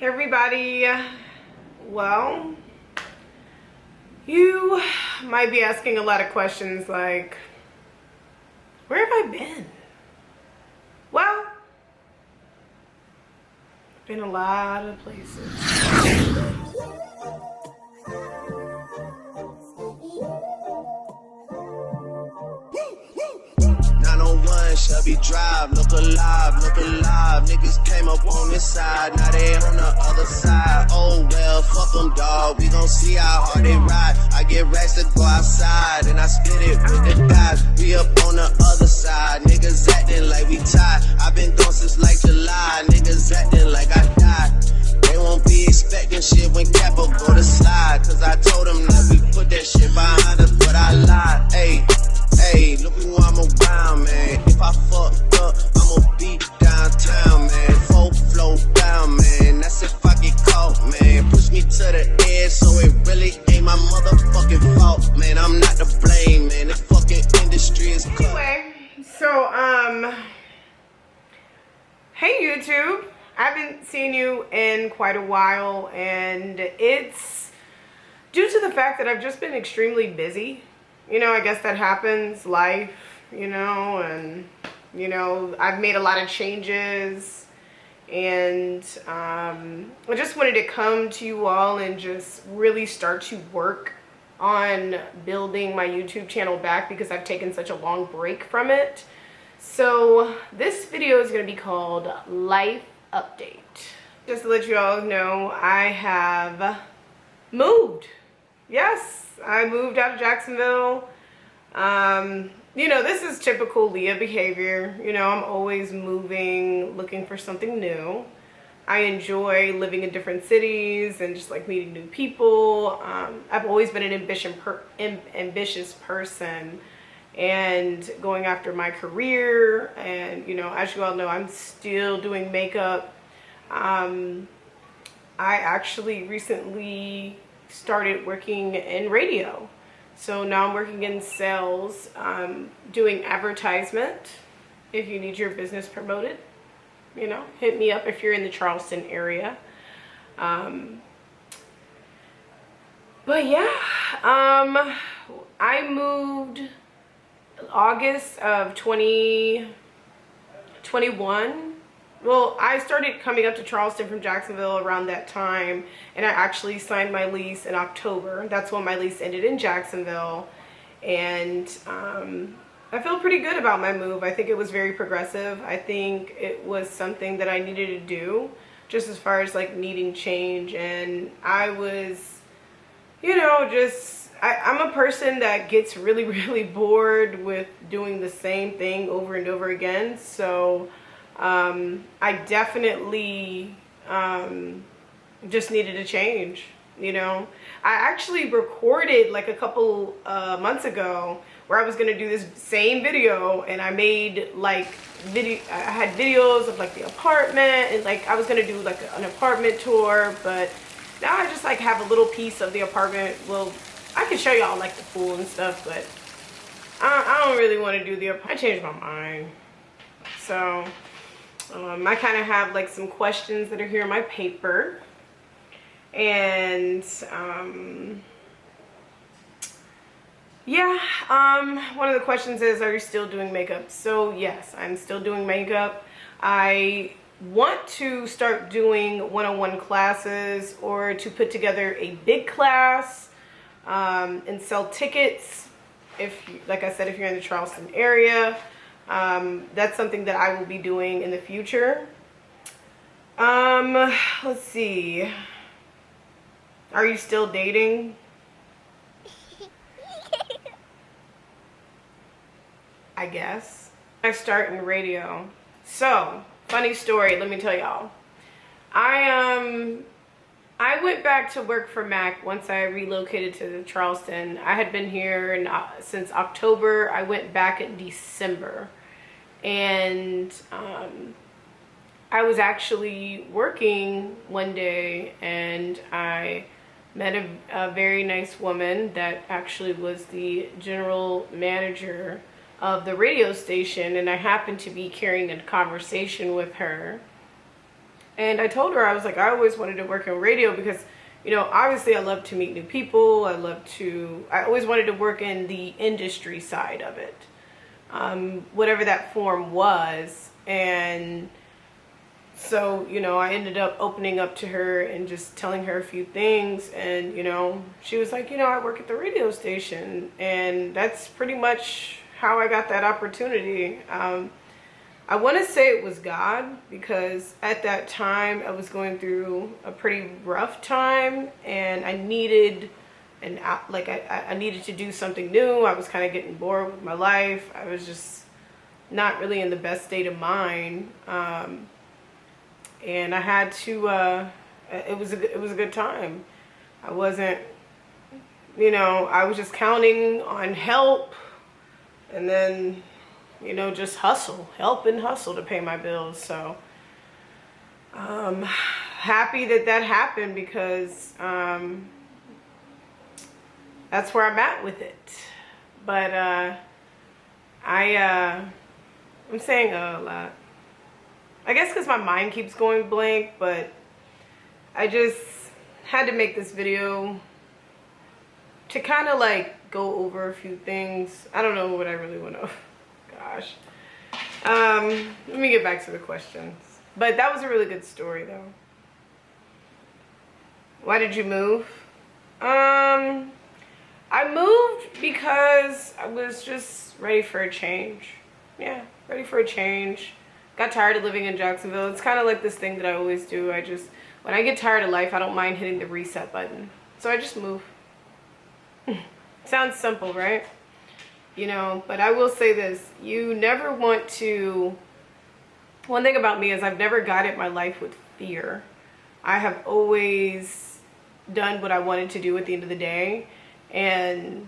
Hey everybody, well, you might be asking a lot of questions like, where have I been? Well, been a lot of places. 901 Shelby Drive, look alive, niggas came up on this side, now they on the other side. Oh well, fuck them dawg, we gon' see how hard they ride. I get racks to go outside, and I spit it with the guys. We up on the other side, niggas acting like we tied. I been gone since like July, niggas acting like I died. They won't be expecting shit when Capo go to slide, cause I told them that we put that shit behind us, but I lied. Hey, look who I'm around, man. If I fucked up, I'ma be downtown, man. Full flow down, man. That's if I get caught, man. Push me to the edge, so it really ain't my motherfucking fault, man. I'm not to blame, man. The fucking industry is cut. Anyway, so, hey YouTube. I haven't seen you in quite a while, and it's due to the fact that I've just been extremely busy. You know, I guess that happens, life, you know, and, you know, I've made a lot of changes, and I just wanted to come to you all and just really start to work on building my YouTube channel back because I've taken such a long break from it. So this video is going to be called Life Update. Just to let you all know, I have moved. Yes, I moved out of Jacksonville. You know, this is typical Leah behavior. You know, I'm always moving, looking for something new. I enjoy living in different cities and just like meeting new people. I've always been an ambitious person and going after my career. And, you know, as you all know, I'm still doing makeup. I actually recently started working in radio. So now I'm working in sales, doing advertisement. If you need your business promoted, you know, hit me up if you're in the Charleston area. But yeah, I moved August of 2021. Well, I started coming up to Charleston from Jacksonville around that time, and I actually signed my lease in October. That's when my lease ended in Jacksonville, and I feel pretty good about my move. I think it was very progressive. I think it was something that I needed to do, just as far as like needing change, and I was, you know, just, I'm a person that gets really, really bored with doing the same thing over and over again, so I definitely just needed a change, you know. I actually recorded like a couple months ago where I was going to do this same video, and I made like I had videos of like the apartment, and like I was going to do like an apartment tour, but now I just like have a little piece of the apartment. Well, I can show y'all like the pool and stuff, but I don't really want to do the apartment. I changed my mind. So I kind of have like some questions that are here in my paper, and yeah, one of the questions is, are you still doing makeup? So yes, I'm still doing makeup. I want to start doing one-on-one classes, or to put together a big class and sell tickets. If, like I said, if you're in the Charleston area. That's something that I will be doing in the future. Let's see. Are you still dating? I guess. I start in radio. So, funny story, let me tell y'all. I went back to work for Mac once I relocated to Charleston. I had been here since October. I went back in December. And I was actually working one day, and I met a very nice woman that actually was the general manager of the radio station, and I happened to be carrying a conversation with her. And I told her, I was like, I always wanted to work in radio because, you know, obviously I love to meet new people. I always wanted to work in the industry side of it, whatever that form was. And so, you know, I ended up opening up to her and just telling her a few things. And, you know, she was like, you know, I work at the radio station. And that's pretty much how I got that opportunity. I want to say it was God, because at that time I was going through a pretty rough time and I needed I needed to do something new. I was kind of getting bored with my life. I was just not really in the best state of mind. And I had to, it was a good time. I wasn't, you know, I was just counting on help, and then, you know, just help and hustle to pay my bills. So, happy that happened, because, that's where I'm at with it. But, I'm saying a lot. I guess because my mind keeps going blank, but I just had to make this video to kind of like go over a few things. I don't know what I really want to, gosh. Let me get back to the questions. But that was a really good story though. Why did you move? I moved because I was just ready for a change. Yeah, ready for a change. Got tired of living in Jacksonville. It's kind of like this thing that I always do. When I get tired of life, I don't mind hitting the reset button. So I just move. Sounds simple, right? You know, but I will say this. You never want to... One thing about me is I've never guided my life with fear. I have always done what I wanted to do at the end of the day. And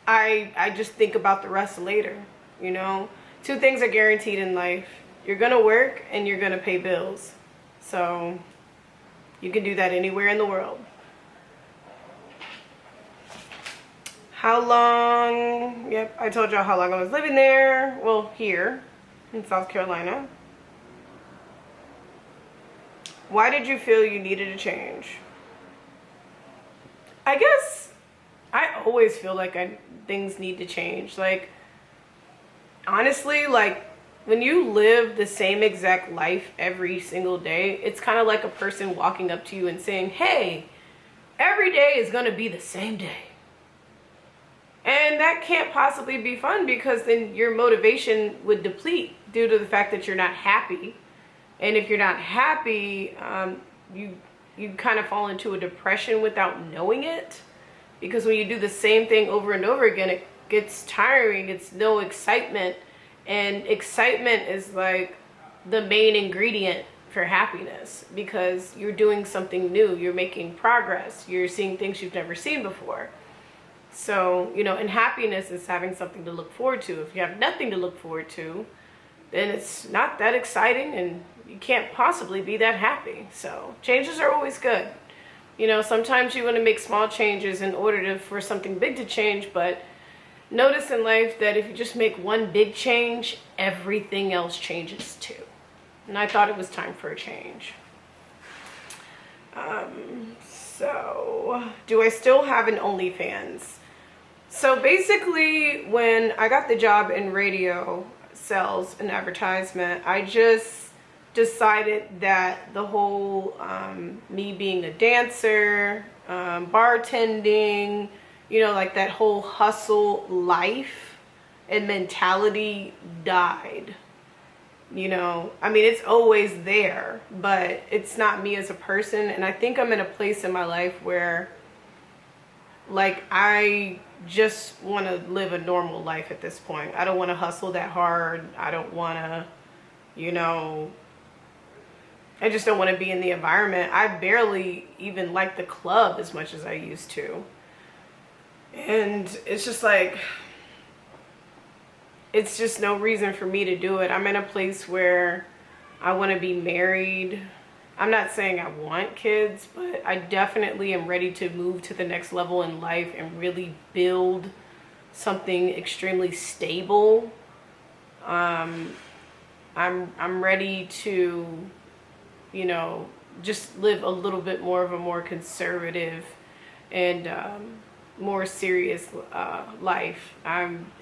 I just think about the rest later, you know? 2 things are guaranteed in life. You're gonna work and you're gonna pay bills. So you can do that anywhere in the world. How long? Yep, I told y'all how long I was living there. Well, here in South Carolina. Why did you feel you needed a change? I guess I always feel like things need to change. Like, honestly, like when you live the same exact life every single day, it's kind of like a person walking up to you and saying, hey, every day is going to be the same day. And that can't possibly be fun, because then your motivation would deplete due to the fact that you're not happy. And if you're not happy, you kind of fall into a depression without knowing it. Because when you do the same thing over and over again, it gets tiring. It's no excitement. And excitement is like the main ingredient for happiness, because you're doing something new. You're making progress. You're seeing things you've never seen before. So, you know, and happiness is having something to look forward to. If you have nothing to look forward to, then it's not that exciting and you can't possibly be that happy. So changes are always good. You know, sometimes you want to make small changes in order for something big to change, but notice in life that if you just make one big change, everything else changes too. And I thought it was time for a change. So, do I still have an OnlyFans? So basically, when I got the job in radio sales and advertisement, I just decided that the whole me being a dancer, bartending, you know, like that whole hustle life and mentality died. You know, I mean, it's always there, but it's not me as a person. And I think I'm in a place in my life where, like, I just want to live a normal life at this point. I don't want to hustle that hard. I don't want to, you know, I just don't want to be in the environment. I barely even like the club as much as I used to. And it's just like, it's just no reason for me to do it. I'm in a place where I want to be married. I'm not saying I want kids, but I definitely am ready to move to the next level in life and really build something extremely stable. I'm ready to, you know, just live a little bit more of a more conservative and more serious life. I'm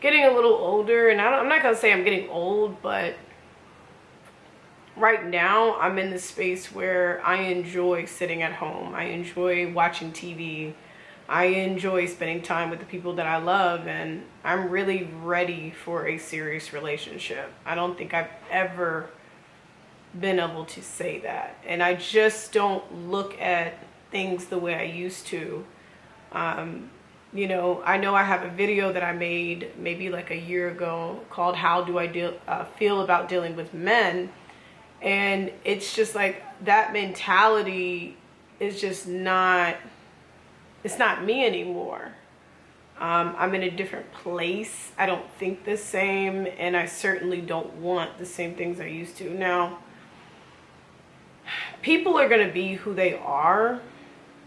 getting a little older, and I'm not gonna say I'm getting old, but right now I'm in the space where I enjoy sitting at home. I enjoy watching TV. I enjoy spending time with the people that I love, and I'm really ready for a serious relationship. I don't think I've ever been able to say that. And I just don't look at things the way I used to. You know I have a video that I made maybe like a year ago called How Do I Feel About Dealing with Men? And it's just like that mentality is just not, it's not me anymore. I'm in a different place. I don't think the same, and I certainly don't want the same things I used to. Now, people are gonna be who they are,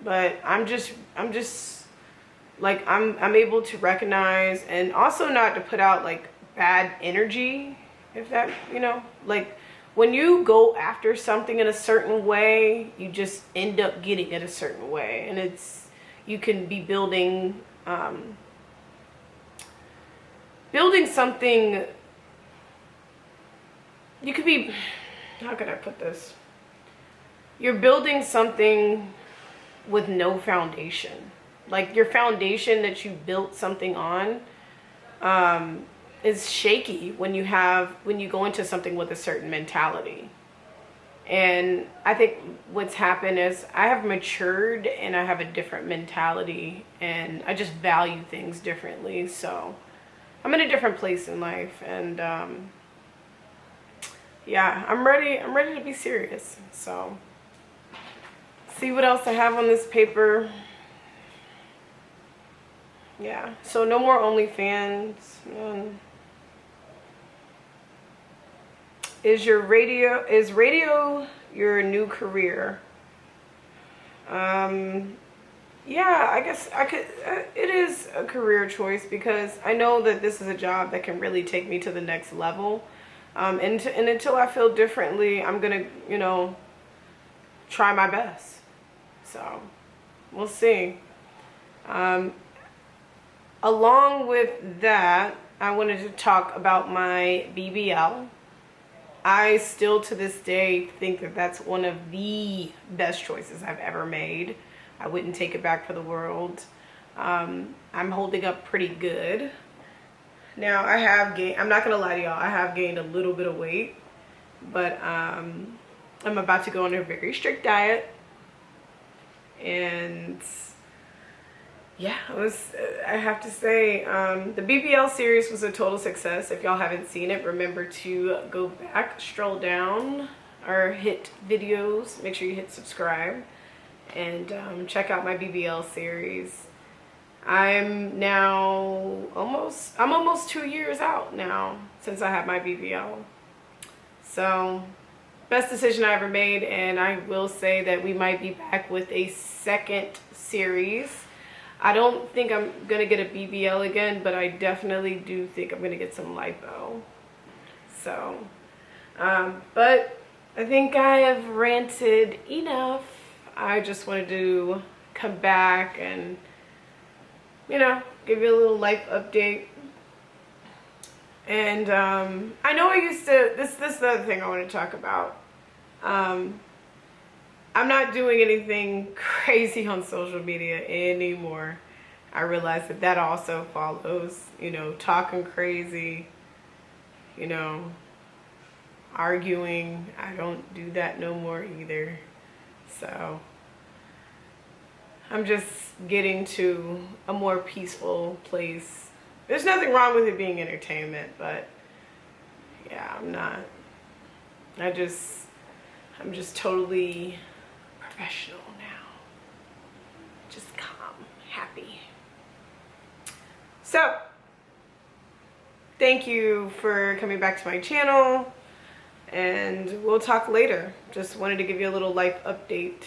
but I'm just like I'm able to recognize and also not to put out like bad energy, if that, you know, like when you go after something in a certain way, you just end up getting it a certain way, and you can be building something. You could be, how can I put this? You're building something with no foundation. Like your foundation that you built something on is shaky when you go into something with a certain mentality. And I think what's happened is I have matured and I have a different mentality, and I just value things differently. So I'm in a different place in life, and yeah, I'm ready to be serious. So see what else I have on this paper. Yeah, so no more OnlyFans. Is radio your new career? Yeah, I guess it is a career choice, because I know that this is a job that can really take me to the next level. And until I feel differently, I'm gonna, you know, try my best. So we'll see. Along with that, I wanted to talk about my BBL. I still to this day think that that's one of the best choices I've ever made. I wouldn't take it back for the world. I'm holding up pretty good. Now I have gained, I'm not gonna lie to y'all, I have gained a little bit of weight, but I'm about to go on a very strict diet. And yeah, I have to say, the BBL series was a total success. If y'all haven't seen it, remember to go back, stroll down, or hit videos. Make sure you hit subscribe, and check out my BBL series. I'm almost 2 years out now since I had my BBL. So, best decision I ever made, and I will say that we might be back with a second series. I don't think I'm gonna get a BBL again, but I definitely do think I'm gonna get some lipo. So, but I think I have ranted enough. I just wanted to come back and, you know, give you a little life update. And I know I used to, this is the other thing I want to talk about. I'm not doing anything crazy on social media anymore. I realize that also follows, you know, talking crazy, you know, arguing. I don't do that no more either. So I'm just getting to a more peaceful place. There's nothing wrong with it being entertainment, but yeah, I'm just totally professional now. Just calm, happy. So, thank you for coming back to my channel, and we'll talk later. Just wanted to give you a little life update.